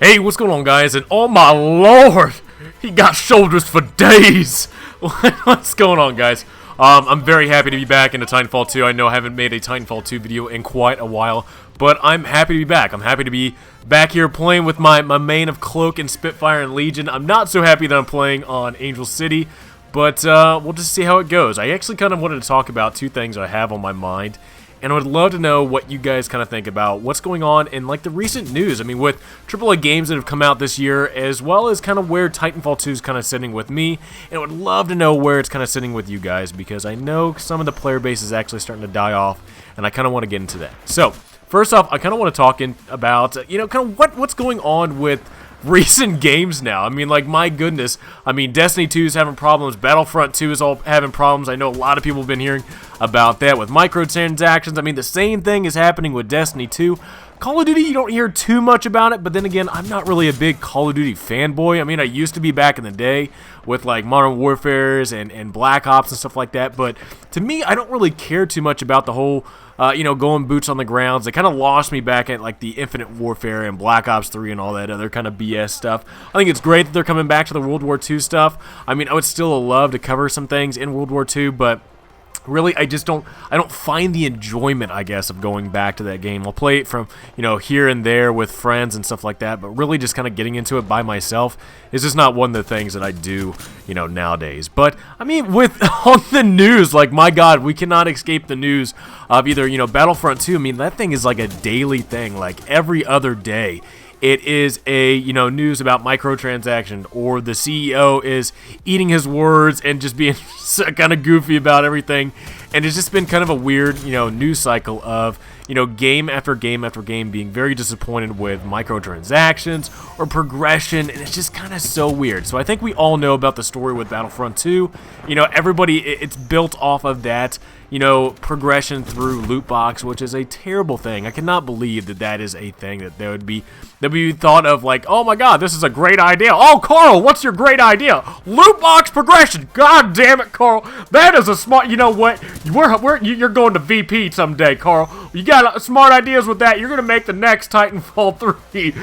Hey, what's going on, guys? And oh my lord, he got shoulders for days. What's going on, guys? I'm very happy to be back into Titanfall 2. I know I haven't made a Titanfall 2 video in quite a while, but I'm happy to be back. I'm happy to be back here playing with my main of Cloak and Spitfire and Legion. I'm not so happy that I'm playing on Angel City, but we'll just see how it goes. I actually kind of wanted to talk about two things I have on my mind, and I would love to know what you guys kind of think about what's going on in like the recent news. I mean, with AAA games that have come out this year, as well as kind of where Titanfall 2 is kind of sitting with me, and I would love to know where it's kind of sitting with you guys, because I know some of the player base is actually starting to die off, and I kind of want to get into that. So, first off, I kind of want to talk about, kind of what's going on with recent games now. I mean, like, my goodness. I mean, Destiny 2 is having problems. Battlefront 2 is all having problems. I know a lot of people have been hearing about that with microtransactions. I mean, the same thing is happening with Destiny 2. Call of Duty, you don't hear too much about it, but then again, I'm not really a big Call of Duty fanboy. I mean, I used to be back in the day with, like, Modern Warfares and Black Ops and stuff like that, but to me, I don't really care too much about the whole going boots on the grounds. They kind of lost me back at like the Infinite Warfare and Black Ops 3 and all that other kind of BS stuff. I think it's great that they're coming back to the World War II stuff. I mean, I would still love to cover some things in World War II, but really, I don't find the enjoyment, I guess, of going back to that game. I'll play it from, here and there with friends and stuff like that, but really just kind of getting into it by myself is just not one of the things that I do, nowadays. But, I mean, with on the news, like, my God, we cannot escape the news of either, Battlefront 2. I mean, that thing is like a daily thing, like every other day. It is a, news about microtransactions, or the CEO is eating his words and just being kind of goofy about everything. And it's just been kind of a weird, news cycle of, game after game after game being very disappointed with microtransactions or progression, and it's just kind of so weird. So I think we all know about the story with Battlefront 2. Everybody, it's built off of that, progression through loot box, which is a terrible thing. I cannot believe that that is a thing that would be thought of like, oh my God, this is a great idea. Oh, Carl, what's your great idea? Loot box progression. God damn it, Carl. That is a smart, you know what? You're going to VP someday, Carl. You got smart ideas with that. You're going to make the next Titanfall 3.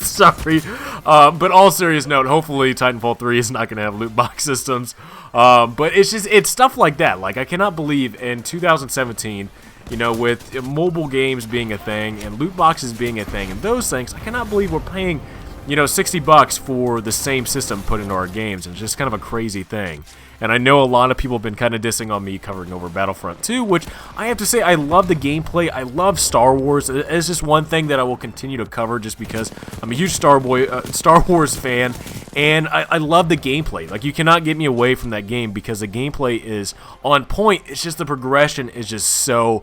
Sorry. But all serious note, hopefully Titanfall 3 is not going to have loot box systems. But it's stuff like that. Like, I cannot believe in 2017, with mobile games being a thing and loot boxes being a thing and those things, I cannot believe we're paying, $60 for the same system put into our games. It's just kind of a crazy thing. And I know a lot of people have been kind of dissing on me covering over Battlefront 2, which I have to say, I love the gameplay. I love Star Wars. It's just one thing that I will continue to cover just because I'm a huge Star Wars fan, and I love the gameplay. Like, you cannot get me away from that game because the gameplay is on point. It's just the progression is just so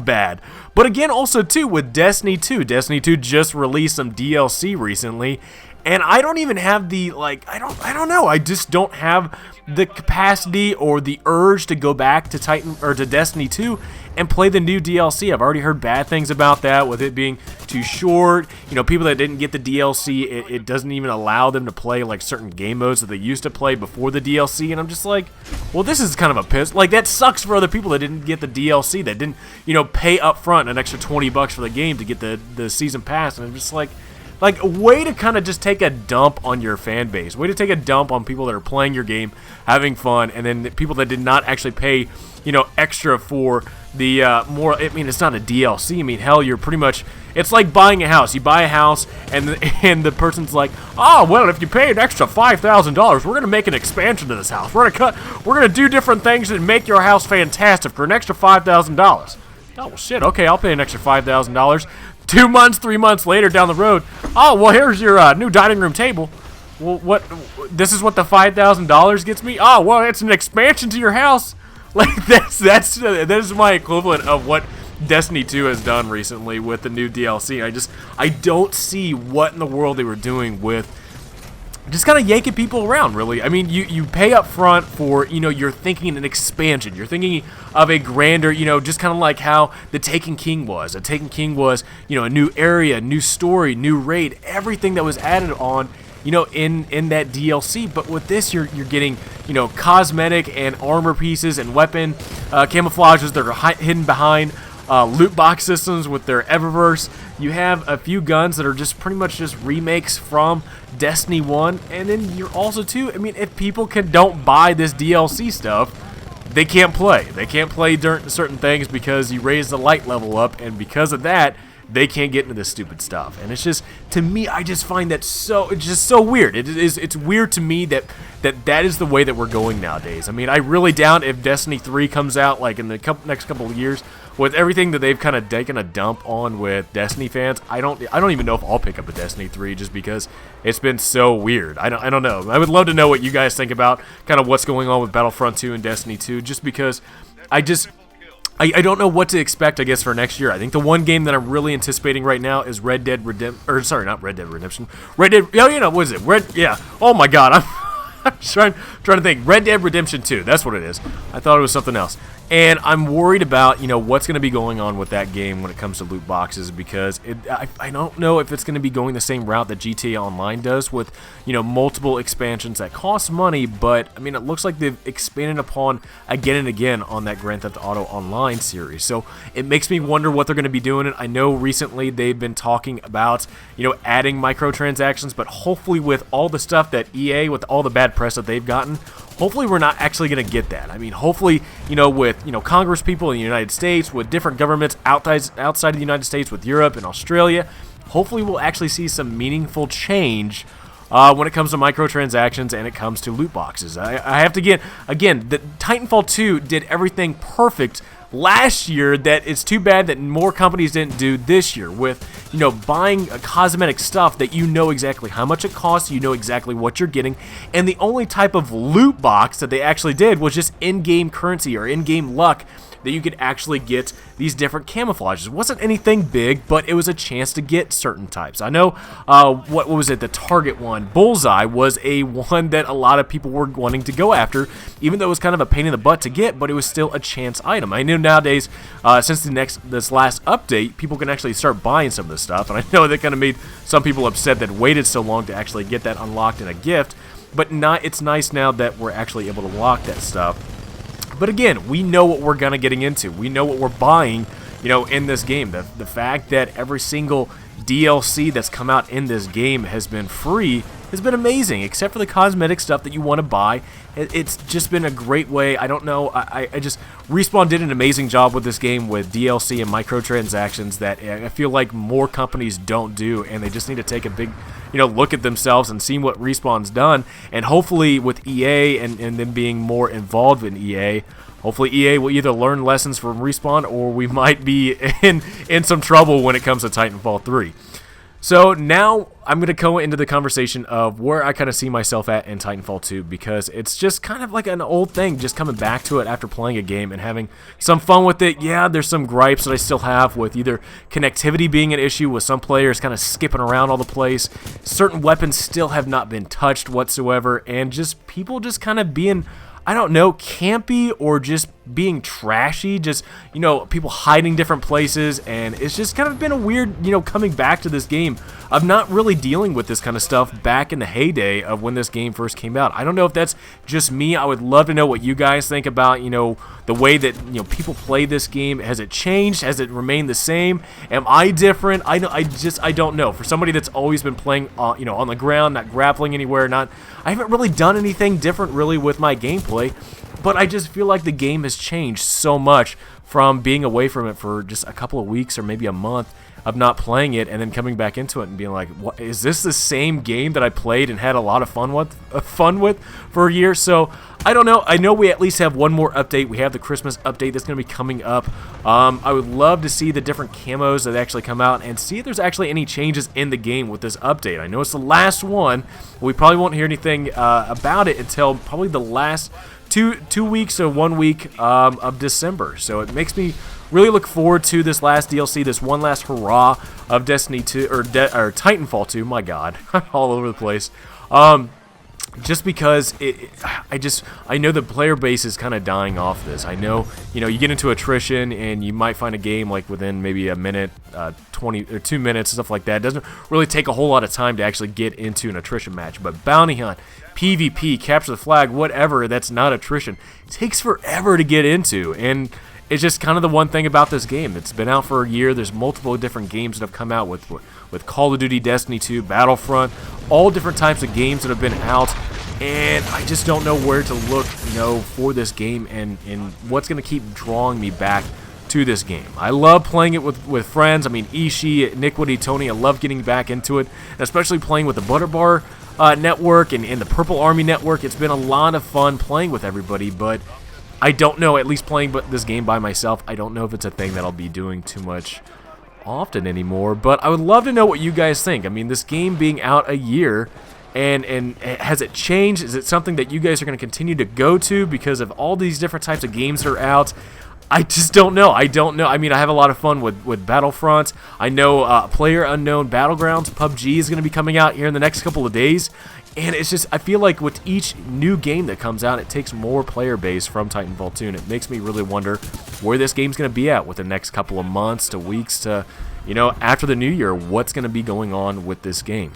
bad. But again, also too, with Destiny 2 just released some DLC recently, and I don't even have the, like, I don't know, I just don't have the capacity or the urge to go back to to Destiny 2 and play the new DLC. I've already heard bad things about that, with it being too short. People that didn't get the DLC, it doesn't even allow them to play like certain game modes that they used to play before the DLC, and I'm just like, well, this is kind of a piss. Like, that sucks for other people that didn't get the DLC, that didn't, pay up front an extra $20 for the game to get the season pass, and I'm just like, way to kind of just take a dump on your fan base. Way to take a dump on people that are playing your game, having fun, and then the people that did not actually pay, extra for the more. I mean, it's not a DLC. I mean, hell, you're pretty much. It's like buying a house. You buy a house, and the person's like, oh, well, if you pay an extra $5,000, we're gonna make an expansion to this house. We're gonna do different things and make your house fantastic for an extra $5,000. Oh, well, shit. Okay, I'll pay an extra $5,000. 2 months, 3 months later down the road, oh, well, here's your new dining room table. Well, what? This is what the $5,000 gets me? Oh, well, it's an expansion to your house. Like, that is my equivalent of what Destiny 2 has done recently with the new DLC. I don't see what in the world they were doing with just kind of yanking people around, really. I mean, you pay up front for, you're thinking an expansion. You're thinking of a grander, just kind of like how the Taken King was. The Taken King was, a new area, new story, new raid, everything that was added on, in that DLC. But with this, you're getting, cosmetic and armor pieces and weapon camouflages that are hidden behind loot box systems with their Eververse. You have a few guns that are just pretty much just remakes from Destiny 1, and then you're also too, I mean, if people don't buy this DLC stuff, they can't play. They can't play certain things because you raise the light level up, and because of that, they can't get into this stupid stuff. And it's just, to me, I just find that it's just so weird. It's weird to me that is the way that we're going nowadays. I mean, I really doubt if Destiny 3 comes out like in the next couple of years, with everything that they've kind of taken a dump on with Destiny fans. I don't even know if I'll pick up a Destiny 3 just because it's been so weird. I don't know. I would love to know what you guys think about kind of what's going on with Battlefront 2 and Destiny 2, just because I don't know what to expect, I guess, for next year. I think the one game that I'm really anticipating right now is Red Dead Redemption. Or, sorry, not Red Dead Redemption. Red Dead, what is it? Yeah. Oh my god, I'm trying to think. Red Dead Redemption 2, that's what it is. I thought it was something else. And I'm worried about, what's going to be going on with that game when it comes to loot boxes, because I don't know if it's going to be going the same route that GTA Online does with, multiple expansions that cost money, but, I mean, it looks like they've expanded upon again and again on that Grand Theft Auto Online series. So it makes me wonder what they're going to be doing. I know recently they've been talking about, adding microtransactions, but hopefully with all the stuff that EA, with all the bad press that they've gotten, hopefully we're not actually going to get that. I mean, hopefully, with, Congress people in the United States, with different governments outside of the United States, with Europe and Australia, hopefully we'll actually see some meaningful change when it comes to microtransactions and it comes to loot boxes. I have to again, the Titanfall 2 did everything perfect last year, that it's too bad that more companies didn't do this year with, buying cosmetic stuff that you know exactly how much it costs, you know exactly what you're getting, and the only type of loot box that they actually did was just in-game currency or in-game luck that you could actually get these different camouflages. It wasn't anything big, but it was a chance to get certain types. I know, what was it, the Target one, Bullseye, was a one that a lot of people were wanting to go after, even though it was kind of a pain in the butt to get, but it was still a chance item. I know nowadays, since this last update, people can actually start buying some of this stuff, and I know that kind of made some people upset that waited so long to actually get that unlocked in a gift, but it's nice now that we're actually able to lock that stuff. But again, we know what we're gonna getting into. We know what we're buying, in this game. The fact that every single DLC that's come out in this game has been free has been amazing, except for the cosmetic stuff that you want to buy. It's just been a great way. I don't know. Respawn did an amazing job with this game with DLC and microtransactions that I feel like more companies don't do, and they just need to take a big, look at themselves and see what Respawn's done. And hopefully with EA and them being more involved in EA, hopefully EA will either learn lessons from Respawn, or we might be in some trouble when it comes to Titanfall 3. So now I'm going to go into the conversation of where I kind of see myself at in Titanfall 2, because it's just kind of like an old thing, just coming back to it after playing a game and having some fun with it. Yeah, there's some gripes that I still have with either connectivity being an issue, with some players kind of skipping around all the place. Certain weapons still have not been touched whatsoever, and just people just kind of being, I don't know, campy or just being trashy, just, people hiding different places, and it's just kind of been a weird, coming back to this game of not really dealing with this kind of stuff back in the heyday of when this game first came out. I don't know if that's just me. I would love to know what you guys think about, the way that, people play this game. Has it changed? Has it remained the same? Am I different? I don't know. For somebody that's always been playing, on the ground, not grappling anywhere, I haven't really done anything different really with my gameplay. But I just feel like the game has changed so much from being away from it for just a couple of weeks or maybe a month of not playing it, and then coming back into it and being like, "What is this? The same game that I played and had a lot of fun with for a year?" So I don't know. I know we at least have one more update. We have the Christmas update that's going to be coming up. I would love to see the different camos that actually come out and see if there's actually any changes in the game with this update. I know it's the last one. We probably won't hear anything about it until probably the last two weeks or 1 week of December. So it makes me really look forward to this last DLC, this one last hurrah of Destiny 2 or Titanfall 2. My God, all over the place. Just because I know the player base is kind of dying off this. I know, you get into attrition and you might find a game like within maybe a minute, 20 or 2 minutes, stuff like that. It doesn't really take a whole lot of time to actually get into an attrition match. But bounty hunt, PvP, capture the flag, whatever, that's not attrition, it takes forever to get into. And it's just kind of the one thing about this game. It's been out for a year. There's multiple different games that have come out with Call of Duty, Destiny 2, Battlefront, all different types of games that have been out. And I just don't know where to look, for this game and what's going to keep drawing me back to this game. I love playing it with friends. I mean, Ishii, Iniquity, Tony, I love getting back into it, and especially playing with the Butterbar network and the Purple Army network. It's been a lot of fun playing with everybody, but I don't know, at least playing this game by myself, I don't know if it's a thing that I'll be doing too much often anymore. But I would love to know what you guys think. I mean, this game being out a year, and has it changed? Is it something that you guys are going to continue to go to because of all these different types of games that are out? I just don't know. I don't know. I mean, I have a lot of fun with Battlefront. I know PlayerUnknown Battlegrounds, PUBG, is going to be coming out here in the next couple of days. And it's just, I feel like with each new game that comes out, it takes more player base from Titanfall 2. And it makes me really wonder where this game's going to be at with the next couple of months to weeks to, after the new year, what's going to be going on with this game.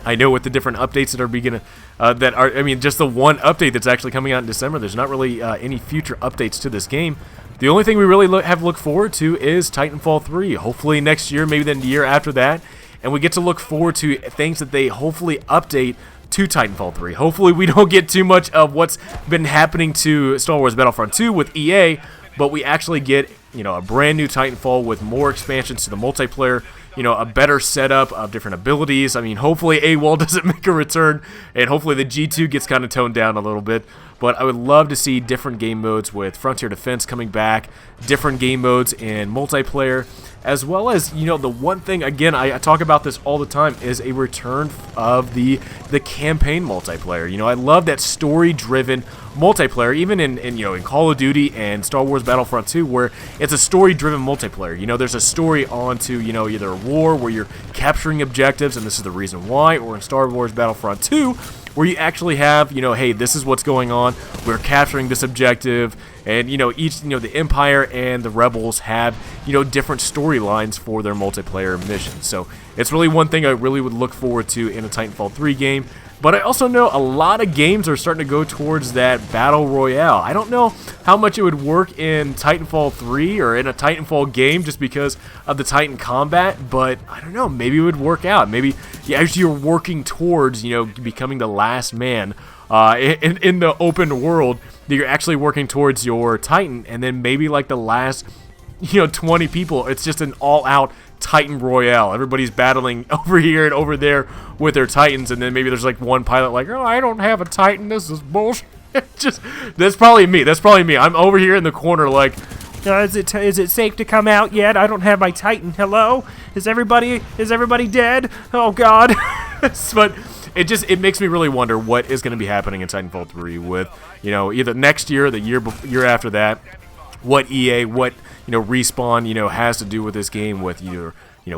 I know with the different updates that are just the one update that's actually coming out in December, there's not really any future updates to this game. The only thing we really have to look forward to is Titanfall 3. Hopefully next year, maybe the year after that. And we get to look forward to things that they hopefully update to Titanfall 3. Hopefully we don't get too much of what's been happening to Star Wars Battlefront 2 with EA, but we actually get, a brand new Titanfall with more expansions to the multiplayer, a better setup of different abilities. I mean, hopefully AWOL doesn't make a return, and hopefully the G2 gets kind of toned down a little bit. But I would love to see different game modes with Frontier Defense coming back, different game modes in multiplayer, as well as, the one thing, again, I talk about this all the time, is a return of the campaign multiplayer. I love that story-driven multiplayer, even in Call of Duty and Star Wars Battlefront 2, where it's a story-driven multiplayer. There's a story on to, either a war where you're capturing objectives, and this is the reason why, or in Star Wars Battlefront 2, where you actually have, hey, this is what's going on, we're capturing this objective, and, each, the Empire and the Rebels have, different storylines for their multiplayer missions. So it's really one thing I really would look forward to in a Titanfall 3 game. But I also know a lot of games are starting to go towards that Battle Royale. I don't know how much it would work in Titanfall 3 or in a Titanfall game just because of the Titan combat, but I don't know, maybe it would work out. Maybe as you're working towards, becoming the last man in the open world, that you're actually working towards your Titan, and then maybe like the last 20 people, it's just an all-out Titan Royale. Everybody's battling over here and over there with their Titans, and then maybe there's like one pilot like, oh, I don't have a Titan, this is bullshit. That's probably me. I'm over here in the corner like, is it safe to come out yet? I don't have my Titan. Hello? Is everybody dead? Oh God. But it makes me really wonder what is going to be happening in Titanfall 3 with, either next year or the year after that. What EA, Respawn, has to do with this game with either,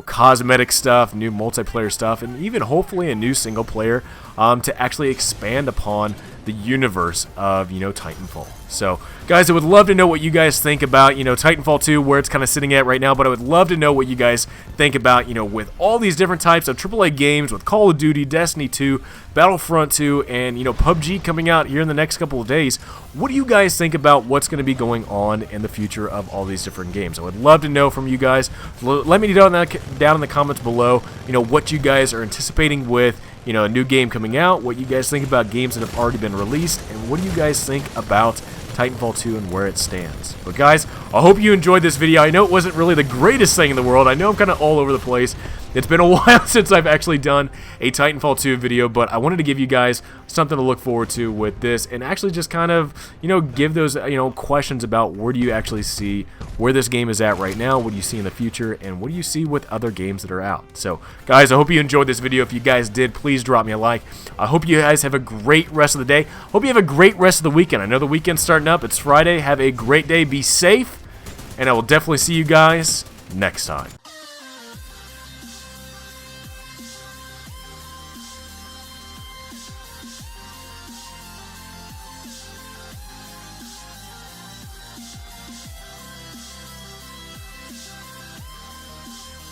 cosmetic stuff, new multiplayer stuff, and even hopefully a new single player to actually expand upon the universe of, Titanfall. So, guys, I would love to know what you guys think about, Titanfall 2, where it's kind of sitting at right now, but I would love to know what you guys think about, with all these different types of AAA games, with Call of Duty, Destiny 2, Battlefront 2, and, PUBG coming out here in the next couple of days. What do you guys think about what's going to be going on in the future of all these different games? I would love to know from you guys. Let me know down in the comments below, what you guys are anticipating with, a new game coming out, what you guys think about games that have already been released, and what do you guys think about Titanfall 2 and where it stands. But guys, I hope you enjoyed this video. I know it wasn't really the greatest thing in the world. I know I'm kind of all over the place. It's been a while since I've actually done a Titanfall 2 video, but I wanted to give you guys something to look forward to with this and actually just kind of, give those, questions about where do you actually see where this game is at right now, what do you see in the future, and what do you see with other games that are out. So, guys, I hope you enjoyed this video. If you guys did, please drop me a like. I hope you guys have a great rest of the day. Hope you have a great rest of the weekend. I know the weekend's starting up. It's Friday. Have a great day. Be safe, and I will definitely see you guys next time.